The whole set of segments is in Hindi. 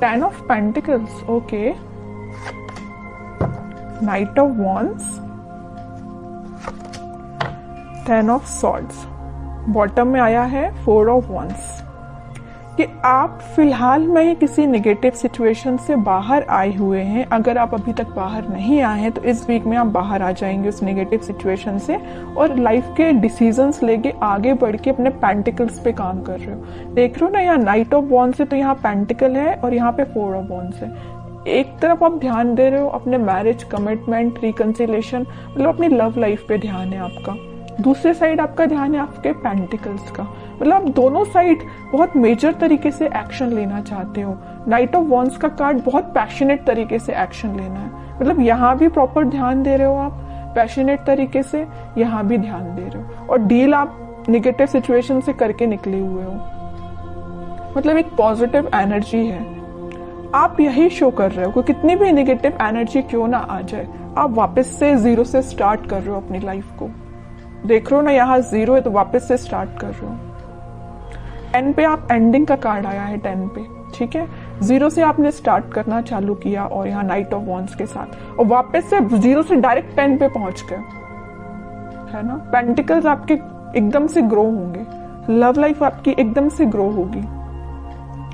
10 of Pentacles, okay, Knight of Wands, 10 of Swords, bottom में आया है 4 of Wands। कि आप फिलहाल में किसी नेगेटिव सिचुएशन से बाहर आए हुए हैं। अगर आप अभी तक बाहर नहीं आए हैं तो इस वीक में आप बाहर आ जाएंगे उस नेगेटिव सिचुएशन से, और लाइफ के डिसीजंस लेके आगे बढ़ के अपने पेंटिकल्स पे काम कर रहे हो। देख रहे हो ना, यहाँ नाइट ऑफ वॉन्ड्स है तो यहाँ पेंटिकल है और यहाँ पे 4 ऑफ वॉन्ड्स है। एक तरफ आप ध्यान दे रहे हो अपने मैरिज, कमिटमेंट, रिकंसिलेशन, मतलब अपनी लव लाइफ पे ध्यान है आपका। दूसरे साइड आपका ध्यान है आपके पेंटिकल्स का, मतलब आप दोनों साइड बहुत मेजर तरीके से एक्शन लेना चाहते हो। नाइट ऑफ वॉन्ड्स का कार्ड बहुत पैशनेट तरीके से एक्शन लेना है, मतलब यहाँ भी प्रॉपर ध्यान दे रहे हो आप पैशनेट तरीके से, यहाँ भी ध्यान दे रहे हो, और डील आप निगेटिव सिचुएशन से करके निकले हुए हो। मतलब एक पॉजिटिव एनर्जी है, आप यही शो कर रहे हो कि कितनी भी निगेटिव एनर्जी क्यों ना आ जाए, आप वापस से जीरो से स्टार्ट कर रहे हो अपनी लाइफ को। देख रहे हो ना, यहाँ 0 है तो वापस से स्टार्ट कर रहे हो। 10 पे आप एंडिंग का कार्ड आया है 10 पे, ठीक है, 0 से आपने स्टार्ट करना चालू किया और यहाँ नाइट ऑफ वॉन्ड्स के साथ, और वापस से 0 से डायरेक्ट 10 पे पहुंच गए, है ना। पेंटिकल्स आपके एकदम से ग्रो होंगे, लव लाइफ आपकी एकदम से ग्रो होगी।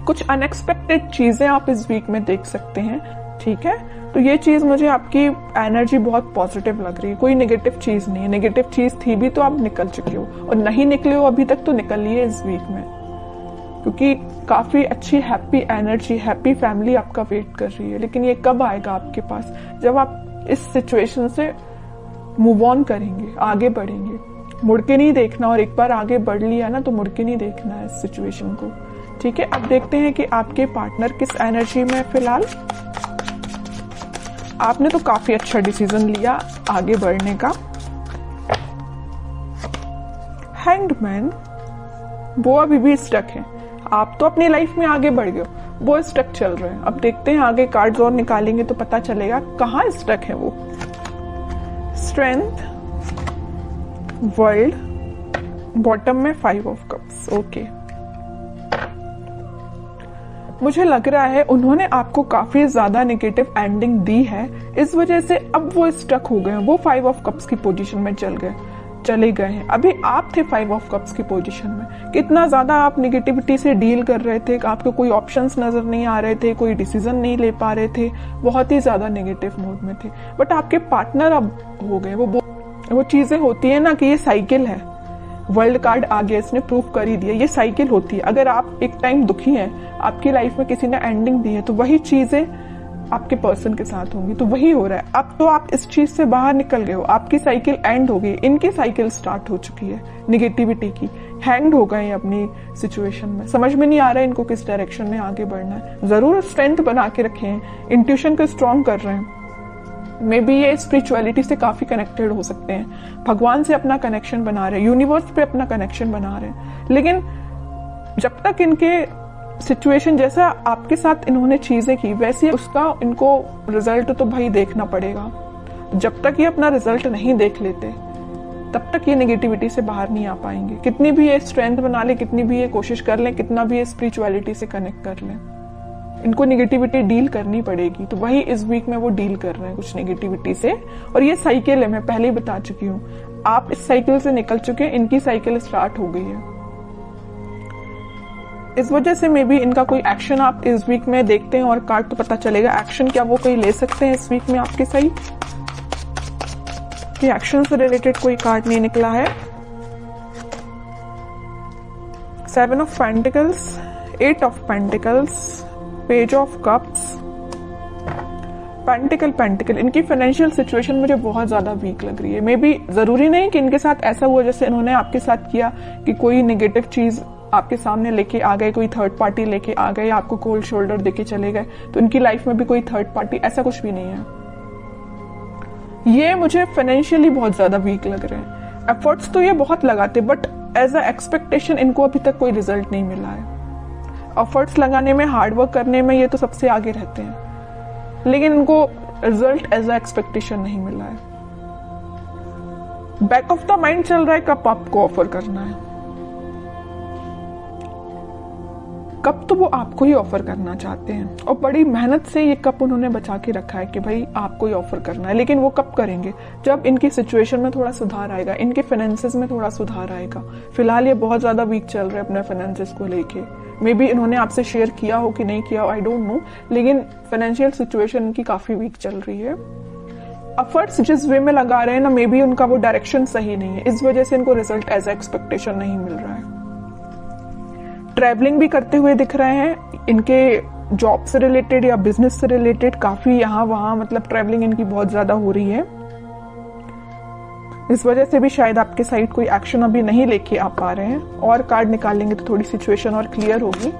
कुछ अनएक्सपेक्टेड चीजें आप इस वीक में देख सकते हैं, ठीक है। तो ये चीज मुझे आपकी एनर्जी बहुत पॉजिटिव लग रही है, कोई नेगेटिव चीज नहीं है। नेगेटिव चीज थी भी तो आप निकल चुके हो, और नहीं निकले हो अभी तक तो निकलिए इस वीक में, क्योंकि काफी अच्छी हैप्पी एनर्जी, हैप्पी फैमिली आपका वेट कर रही है। लेकिन ये कब आएगा आपके पास, जब आप इस सिचुएशन से मूव ऑन करेंगे, आगे बढ़ेंगे। मुड़ के नहीं देखना, और एक बार आगे बढ़ लिया ना तो मुड़ के नहीं देखना है इस सिचुएशन को, ठीक है। अब देखते हैं कि आपके पार्टनर किस एनर्जी में फिलहाल। आपने तो काफी अच्छा डिसीजन लिया आगे बढ़ने का। हैंग्ड मैन, वो अभी भी स्टक है। आप तो अपनी लाइफ में आगे बढ़ गए हो, वो स्टक चल रहे हैं। अब देखते हैं आगे कार्ड्स और निकालेंगे तो पता चलेगा कहाँ स्टक है वो। स्ट्रेंथ, वर्ल्ड, बॉटम में 5 ऑफ कप्स, ओके। मुझे लग रहा है उन्होंने आपको काफी ज्यादा नेगेटिव एंडिंग दी है, इस वजह से अब वो स्टक हो गए हैं। वो 5 ऑफ कप्स की पोजीशन में चले गए हैं। अभी आप थे 5 ऑफ कप्स की पोजीशन में। कितना ज्यादा आप नेगेटिविटी से डील कर रहे थे, आपको कोई ऑप्शंस नजर नहीं आ रहे थे, कोई डिसीजन नहीं ले पा रहे थे, बहुत ही ज्यादा नेगेटिव मोड में थे। बट आपके पार्टनर अब हो गए। वो चीजें होती है ना कि ये साइकिल है। वर्ल्ड कार्ड आ गया, इसने प्रूफ कर ही दिया, ये साइकिल होती है। अगर आप एक टाइम दुखी हैं, आपकी लाइफ में किसी ने एंडिंग दी है, तो वही चीजें आपके पर्सन के साथ होंगी। तो वही हो रहा है। अब तो आप इस चीज से बाहर निकल गए हो, आपकी साइकिल एंड हो गई, इनकी साइकिल स्टार्ट हो चुकी है निगेटिविटी की। हैंग हो गए अपनी सिचुएशन में, समझ में नहीं आ रहा है इनको किस डायरेक्शन में आगे बढ़ना है। जरूर स्ट्रेंथ बना के रखे हैं, इंट्यूशन को स्ट्रॉन्ग कर रहे हैं। मे बी ये स्पिरिचुअलिटी से काफी कनेक्टेड हो सकते हैं, भगवान से अपना कनेक्शन बना रहे हैं, यूनिवर्स पे अपना कनेक्शन बना रहे हैं। लेकिन जब तक इनके सिचुएशन जैसा आपके साथ इन्होंने चीजें की वैसे उसका इनको रिजल्ट तो भाई देखना पड़ेगा। जब तक ये अपना रिजल्ट नहीं देख लेते तब तक ये नेगेटिविटी से बाहर नहीं आ पाएंगे। कितनी भी ये स्ट्रेंथ बना ले, कितनी भी ये कोशिश कर लें, कितना भी ये स्पिरिचुअलिटी से कनेक्ट कर लें, इनको नेगेटिविटी डील करनी पड़ेगी। तो वही इस वीक में वो डील कर रहे हैं कुछ नेगेटिविटी से। और ये साइकिल है, मैं पहले ही बता चुकी हूँ। आप इस साइकिल से निकल चुके हैं, इनकी साइकिल स्टार्ट हो गई है। इस वजह से मे बी इनका कोई एक्शन आप इस वीक में देखते हैं और कार्ड तो पता चलेगा एक्शन क्या वो कोई ले सकते हैं इस वीक में आपके सही। कि एक्शन से रिलेटेड कोई कार्ड नहीं निकला है। 7 of pentacles, 8 of pentacles, page of cups, pentacle. इनकी फाइनेंशियल सिचुएशन मुझे बहुत ज्यादा वीक लग रही है। मे बी जरूरी नहीं कि इनके साथ ऐसा हुआ जैसे इन्होंने आपके साथ किया कि कोई नेगेटिव चीज आपके सामने लेके आ गए, कोई थर्ड पार्टी लेके आ गए, आपको कोल्ड शोल्डर देके चले गए। तो इनकी लाइफ में भी कोई थर्ड पार्टी, ऐसा कुछ भी नहीं है। ये मुझे फाइनेंशियली बहुत ज्यादा वीक लग रहे हैं। एफर्ट्स तो ये बहुत लगाते, बट एज अ एक्सपेक्टेशन इनको अभी तक कोई रिजल्ट नहीं मिला है। एफर्ट्स लगाने में, हार्डवर्क करने में ये तो सबसे आगे रहते हैं, लेकिन इनको रिजल्ट एज अ एक्सपेक्टेशन नहीं मिला है। बैक ऑफ द माइंड चल रहा है कब आपको ऑफर करना है। कप तो वो आपको ही ऑफर करना चाहते हैं और बड़ी मेहनत से ये कप उन्होंने बचा के रखा है कि भाई आपको ही ऑफर करना है। लेकिन वो कब करेंगे? जब इनकी सिचुएशन में थोड़ा सुधार आएगा, इनके फाइनेंसेस में थोड़ा सुधार आएगा। फिलहाल ये बहुत ज्यादा वीक चल रहे हैं अपने फाइनेंसेस को लेके। मे बी इन्होंने आपसे शेयर किया हो कि नहीं किया हो, आई डोंट नो, लेकिन फाइनेंशियल सिचुएशन इनकी काफी वीक चल रही है। एफर्ट्स जिस वे में लगा रहे हैं ना, मे बी उनका वो डायरेक्शन सही नहीं है, इस वजह से इनको रिजल्ट एज एक्सपेक्टेशन नहीं मिल रहा है। ट्रैवलिंग भी करते हुए दिख रहे हैं, इनके जॉब से रिलेटेड या बिजनेस से रिलेटेड काफी यहाँ वहां मतलब ट्रैवलिंग इनकी बहुत ज्यादा हो रही है। इस वजह से भी शायद आपके साइड कोई एक्शन अभी नहीं लेके आ पा रहे हैं। और कार्ड निकालेंगे तो थोड़ी सिचुएशन और क्लियर होगी।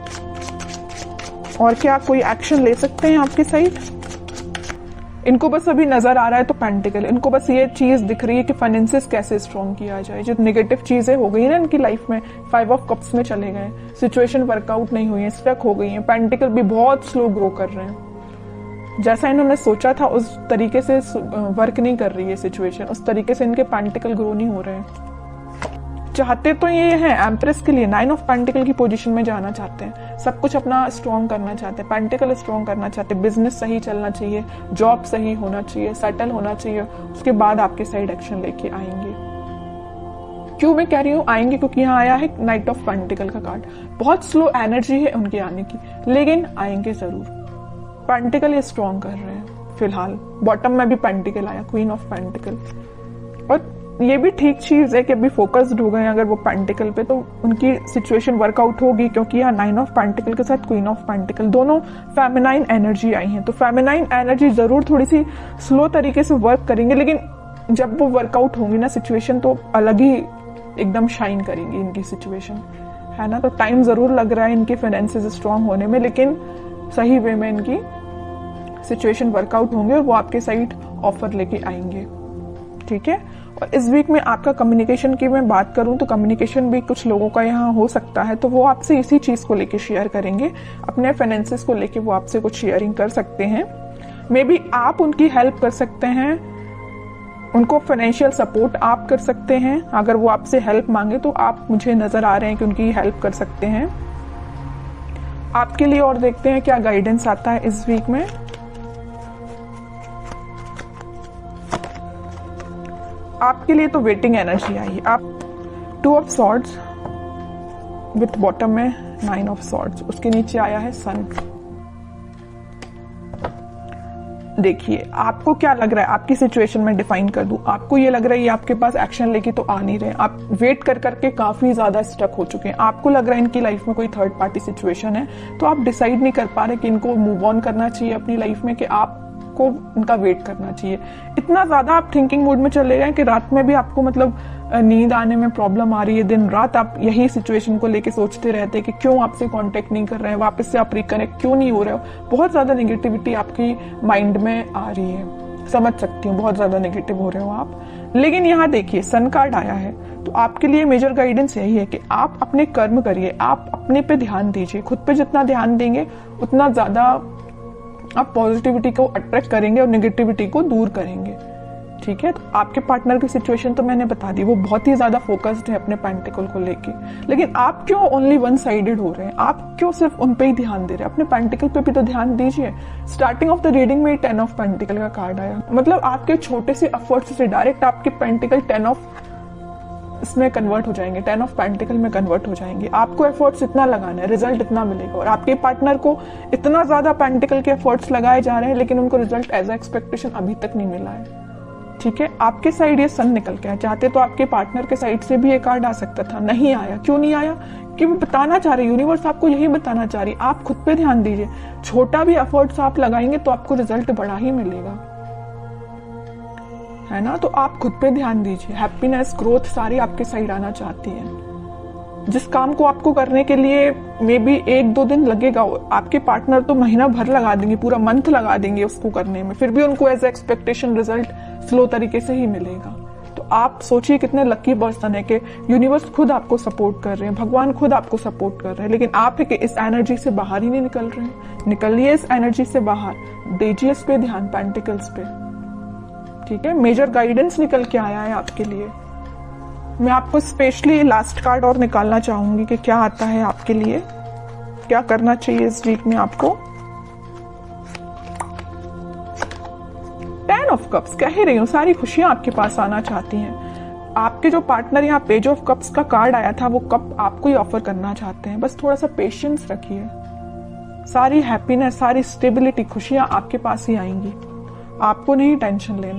और क्या कोई एक्शन ले सकते हैं आपके साइड? इनको बस अभी नजर आ रहा है तो पेंटिकल, इनको बस ये चीज दिख रही है कि फाइनेंसेस कैसे स्ट्रॉन्ग किया जाए। जो नेगेटिव चीजें हो गई ना इनकी लाइफ में, 5 ऑफ कप्स में चले गए, सिचुएशन वर्कआउट नहीं हुई है, स्टक हो गई है। पेंटिकल भी बहुत स्लो ग्रो कर रहे हैं, जैसा इन्होंने सोचा था उस तरीके से वर्क नहीं कर रही है सिचुएशन, उस तरीके से इनके पेंटिकल ग्रो नहीं हो रहे हैं। चाहते तो ये हैं एम्प्रेस के लिए 9 ऑफ पेंटिकल की पोजीशन में जाना चाहते हैं, सब कुछ अपना स्ट्रॉन्ग करना चाहते हैं, पेंटिकल स्ट्रॉन्ग करना चाहते हैं, बिजनेस सही चलना चाहिए, जॉब सही होना चाहिए, सेटल होना चाहिए, उसके बाद आपके साइड एक्शन लेके आएंगे। क्यों मैं कह रही हूँ आएंगे? क्योंकि यहाँ आया है नाइट ऑफ पेंटिकल का कार्ड। बहुत स्लो एनर्जी है उनके आने की, लेकिन आएंगे जरूर। पेंटिकल ये स्ट्रॉन्ग कर रहे हैं फिलहाल। बॉटम में भी पेंटिकल आया, क्वीन ऑफ पेंटिकल। और ये भी ठीक चीज है कि अभी फोकस्ड हो गए अगर वो पेंटिकल पे, तो उनकी सिचुएशन वर्कआउट होगी। क्योंकि यहाँ 9 ऑफ पेंटिकल के साथ क्वीन ऑफ पेंटिकल दोनों फेमिनाइन एनर्जी आई हैं, तो फेमिनाइन एनर्जी जरूर थोड़ी सी स्लो तरीके से वर्क करेंगे, लेकिन जब वो वर्कआउट होंगी ना सिचुएशन, तो अलग ही एकदम शाइन करेंगी इनकी सिचुएशन, है ना। तो टाइम जरूर लग रहा है इनके फाइनेंसेस स्ट्रांग होने में, लेकिन सही वे में इनकी सिचुएशन वर्कआउट होंगे और वो आपके साइड ऑफर लेके आएंगे, ठीक है। और इस वीक में आपका कम्युनिकेशन की मैं बात करूं तो कम्युनिकेशन भी कुछ लोगों का यहाँ हो सकता है, तो वो आपसे इसी चीज को लेके शेयर करेंगे, अपने फाइनेंसेस को लेके वो आपसे कुछ शेयरिंग कर सकते हैं। मे बी आप उनकी हेल्प कर सकते हैं, उनको फाइनेंशियल सपोर्ट आप कर सकते हैं। अगर वो आपसे हेल्प मांगे तो आप, मुझे नजर आ रहे हैं कि उनकी हेल्प कर सकते हैं आपके लिए। और देखते हैं क्या गाइडेंस आता है इस वीक में। आपके लिए तो वेटिंग एनर्जी आई है। आप 2 ऑफ सॉर्ड्स विथ बॉटम में 9 ऑफ सॉर्ड्स, उसके नीचे आया है सन। देखिए आपको क्या लग रहा है, आपकी सिचुएशन में डिफाइन कर दूं। आपको ये लग रहा है ये आपके पास एक्शन लेके तो आ नहीं रहे, आप वेट कर करके काफी ज्यादा स्टक हो चुके हैं। आपको लग रहा है इनकी लाइफ में कोई थर्ड पार्टी सिचुएशन है, तो आप डिसाइड नहीं कर पा रहे कि इनको मूव ऑन करना चाहिए अपनी लाइफ में, कि आप को इनका वेट करना चाहिए। इतना ज्यादा आप थिंकिंग मोड में चले गए कि रात में भी आपको मतलब नींद आने में प्रॉब्लम आ रही है। दिन रात आप यही सिचुएशन को लेके सोचते रहते हैं कि क्यों आपसे कांटेक्ट नहीं कर रहे हैं, वापस से आप रिकनेक्ट क्यों नहीं हो रहे हो। बहुत ज्यादा नेगेटिविटी आपकी माइंड में आ रही है, समझ सकती हूँ, बहुत ज्यादा नेगेटिव हो रहे हो आप। लेकिन यहाँ देखिए सन कार्ड आया है, तो आपके लिए मेजर गाइडेंस यही है कि आप अपने कर्म करिए, आप अपने पे ध्यान दीजिए। खुद पे जितना ध्यान देंगे उतना ज्यादा आप पॉजिटिविटी को अट्रैक्ट करेंगे और नेगेटिविटी को दूर करेंगे, ठीक है। तो आपके पार्टनर की सिचुएशन तो मैंने बता दी, वो बहुत ही ज्यादा फोकस्ड है अपने पेंटिकल को लेके। लेकिन आप क्यों ओनली वन साइडेड हो रहे हैं? आप क्यों सिर्फ उन पे ही ध्यान दे रहे हैं? अपने पेंटिकल पे भी तो ध्यान दीजिए। स्टार्टिंग ऑफ द रीडिंग में 10 ऑफ पेंटिकल का कार्ड आया, मतलब आपके छोटे से एफर्ट्स से डायरेक्ट आपके पेंटिकल 10 ऑफ इसमें कन्वर्ट हो जाएंगे, 10 ऑफ पेंटिकल में कन्वर्ट हो जाएंगे। आपको एफर्ट्स इतना लगाना है, रिजल्ट इतना मिलेगा। और आपके पार्टनर को इतना ज्यादा पेंटिकल के एफर्ट्स लगाए जा रहे हैं, लेकिन उनको रिजल्ट एज एक्सपेक्टेशन अभी तक नहीं मिला है, ठीक है। आपके साइड ये सन निकल के आया, चाहते तो आपके पार्टनर के साइड से भी ये कार्ड आ सकता था, नहीं आया। क्यों नहीं आया? कि वो बताना चाह रहे, यूनिवर्स आपको यही बताना चाह रही, आप खुद पे ध्यान दीजिए। छोटा भी एफर्ट्स आप लगाएंगे तो आपको रिजल्ट बड़ा ही मिलेगा, है ना। तो आप खुद पे ध्यान दीजिए। हैप्पीनेस, ग्रोथ सारी आपके साइड आना चाहती है। जिस काम को आपको करने के लिए मे बी 1-2 दिन लगेगा, आपके पार्टनर तो महीना भर लगा देंगे, पूरा मंथ लगा देंगे उसको करने में, फिर भी उनको एज एक्सपेक्टेशन रिजल्ट स्लो तरीके से ही मिलेगा। तो आप सोचिए कितने लकी पर्सन है कि यूनिवर्स खुद आपको सपोर्ट कर रहे हैं, भगवान खुद आपको सपोर्ट कर रहे हैं, लेकिन आप इस एनर्जी से बाहर ही नहीं निकल रहे हैं। निकलिए इस एनर्जी से बाहर, दीजिए इस पे ध्यान, पेंटिकल्स पे, ठीक है। मेजर गाइडेंस निकल के आया है आपके लिए। मैं आपको स्पेशली लास्ट कार्ड और निकालना चाहूंगी कि क्या आता है आपके लिए। क्या करना चाहिए इस वीक में आपको? 10 ऑफ कप्स, कह ही रही हूँ सारी खुशियां आपके पास आना चाहती हैं। आपके जो पार्टनर यहाँ पेज ऑफ कप्स का कार्ड आया था, वो कप आपको ही ऑफर करना चाहते हैं। बस थोड़ा सा पेशेंस रखिए, सारी हैप्पीनेस, सारी स्टेबिलिटी, खुशियां आपके पास ही आएंगी। आपको नहीं टेंशन लेना।